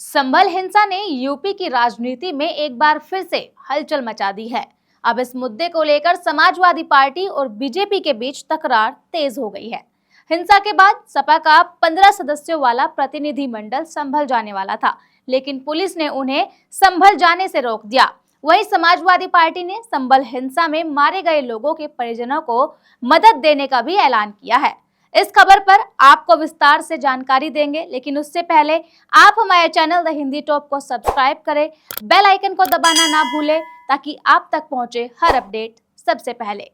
संभल हिंसा ने यूपी की राजनीति में एक बार फिर से हलचल मचा दी है। अब इस मुद्दे को लेकर समाजवादी पार्टी और बीजेपी के बीच तकरार तेज हो गई है। हिंसा के बाद सपा का 15 सदस्यों वाला प्रतिनिधि मंडल संभल जाने वाला था, लेकिन पुलिस ने उन्हें संभल जाने से रोक दिया। वहीं समाजवादी पार्टी ने संभल हिंसा में मारे गए लोगों के परिजनों को मदद देने का भी ऐलान किया है। इस खबर पर आपको विस्तार से जानकारी देंगे, लेकिन उससे पहले आप हमारे चैनल द हिंदी टॉप को सब्सक्राइब करें, बेल आइकन को दबाना ना भूलें ताकि आप तक पहुंचे हर अपडेट सबसे पहले।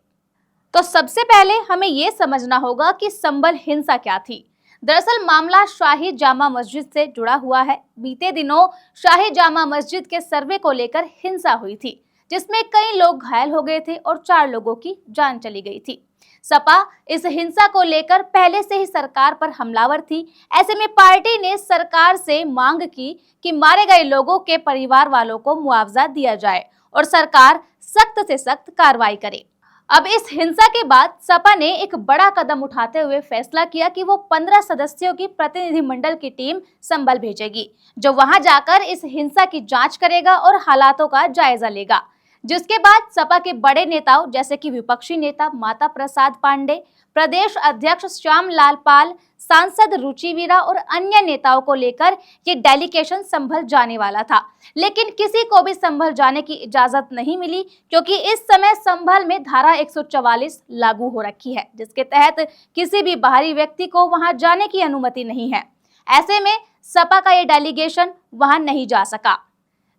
तो सबसे पहले हमें ये समझना होगा कि संभल हिंसा क्या थी। दरअसल मामला शाही जामा मस्जिद से जुड़ा हुआ है। बीते दिनों शाही जामा मस्जिद के सर्वे को लेकर हिंसा हुई थी, जिसमें कई लोग घायल हो गए थे और 4 लोगों की जान चली गई थी। सपा इस हिंसा को लेकर पहले से ही सरकार पर हमलावर थी। ऐसे में पार्टी ने सरकार से मांग की कि मारे गए लोगों के परिवार वालों को मुआवजा दिया जाए और सरकार सख्त से सख्त कार्रवाई करे। अब इस हिंसा के बाद सपा ने एक बड़ा कदम उठाते हुए फैसला किया कि वो 15 सदस्यों की प्रतिनिधिमंडल की टीम संभल भेजेगी, जो वहां जाकर इस हिंसा की जांच करेगा और हालातों का जायजा लेगा। जिसके बाद सपा के बड़े नेताओं जैसे कि विपक्षी नेता माता प्रसाद पांडे, प्रदेश अध्यक्ष श्याम लाल पाल, सांसद रुचि वीरा और अन्य नेताओं को लेकर ये डेलीगेशन संभल जाने वाला था, लेकिन किसी को भी संभल जाने की इजाजत नहीं मिली, क्योंकि इस समय संभल में धारा 144 लागू हो रखी है, जिसके तहत किसी भी बाहरी व्यक्ति को वहां जाने की अनुमति नहीं है। ऐसे में सपा का ये डेलीगेशन वहां नहीं जा सका,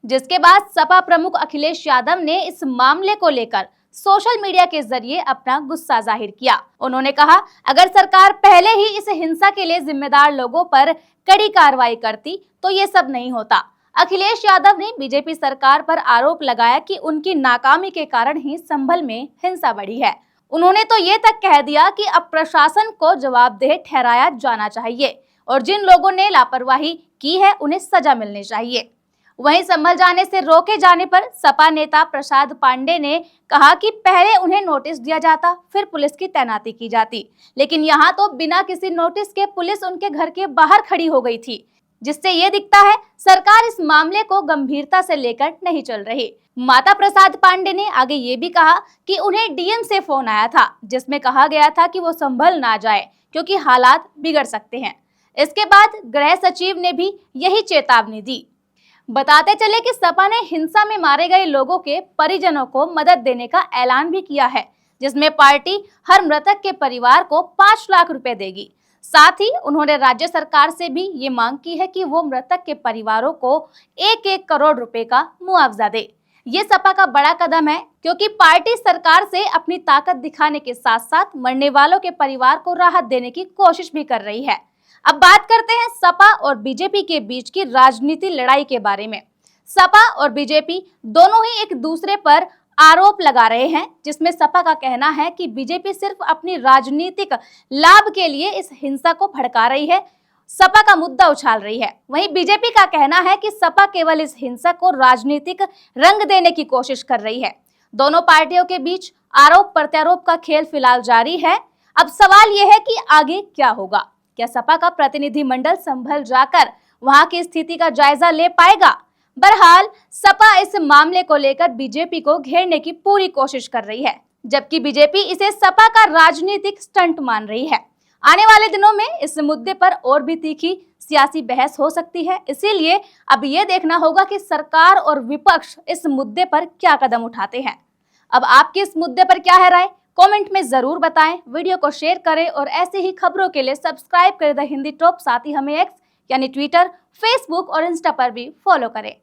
जिसके बाद सपा प्रमुख अखिलेश यादव ने इस मामले को लेकर सोशल मीडिया के जरिए अपना गुस्सा जाहिर किया। उन्होंने कहा, अगर सरकार पहले ही इस हिंसा के लिए जिम्मेदार लोगों पर कड़ी कार्रवाई करती तो ये सब नहीं होता। अखिलेश यादव ने बीजेपी सरकार पर आरोप लगाया कि उनकी नाकामी के कारण ही संभल में हिंसा बढ़ी है। उन्होंने तो ये तक कह दिया कि अब प्रशासन को जवाबदेह ठहराया जाना चाहिए और जिन लोगों ने लापरवाही की है उन्हें सजा मिलनी चाहिए। वहीं संभल जाने से रोके जाने पर सपा नेता प्रसाद पांडे ने कहा कि पहले उन्हें नोटिस दिया जाता, फिर पुलिस की तैनाती की जाती, लेकिन यहाँ तो बिना किसी नोटिस के पुलिस उनके घर के बाहर खड़ी हो गई थी, जिससे ये दिखता है सरकार इस मामले को गंभीरता से लेकर नहीं चल रही। माता प्रसाद पांडे ने आगे ये भी कहा कि उन्हें डीएम से फोन आया था, जिसमें कहा गया था कि वो संभल ना जाए क्योंकि हालात बिगड़ सकते हैं। इसके बाद गृह सचिव ने भी यही चेतावनी दी। बताते चले कि सपा ने हिंसा में मारे गए लोगों के परिजनों को मदद देने का ऐलान भी किया है, जिसमें पार्टी हर मृतक के परिवार को 5 लाख रुपए देगी। साथ ही उन्होंने राज्य सरकार से भी ये मांग की है कि वो मृतक के परिवारों को 1-1 करोड़ रुपए का मुआवजा दे। ये सपा का बड़ा कदम है, क्योंकि पार्टी सरकार से अपनी ताकत दिखाने के साथ साथ मरने वालों के परिवार को राहत देने की कोशिश भी कर रही है। अब बात करते हैं सपा और बीजेपी के बीच की राजनीति लड़ाई के बारे में। सपा और बीजेपी दोनों ही एक दूसरे पर आरोप लगा रहे हैं, जिसमें सपा का कहना है कि बीजेपी सिर्फ अपनी राजनीतिक लाभ के लिए इस हिंसा को भड़का रही है, सपा का मुद्दा उछाल रही है। वहीं बीजेपी का कहना है कि सपा केवल इस हिंसा को राजनीतिक रंग देने की कोशिश कर रही है। दोनों पार्टियों के बीच आरोप प्रत्यारोप का खेल फिलहाल जारी है। अब सवाल यह है कि आगे क्या होगा। क्या सपा का प्रतिनिधिमंडल संभल जाकर वहां की स्थिति का जायजा ले पाएगा? बहरहाल सपा इस मामले को लेकर बीजेपी को घेरने की पूरी कोशिश कर रही है, जबकि बीजेपी इसे सपा का राजनीतिक स्टंट मान रही है। आने वाले दिनों में इस मुद्दे पर और भी तीखी सियासी बहस हो सकती है, इसीलिए अब ये देखना होगा कि सरकार और विपक्ष इस मुद्दे पर क्या कदम उठाते हैं। अब आपकी इस मुद्दे पर क्या है राय? कमेंट में जरूर बताएं, वीडियो को शेयर करें और ऐसे ही खबरों के लिए सब्सक्राइब करें द हिंदी टॉप। साथ ही हमें एक्स यानी ट्विटर, फेसबुक और इंस्टा पर भी फॉलो करें।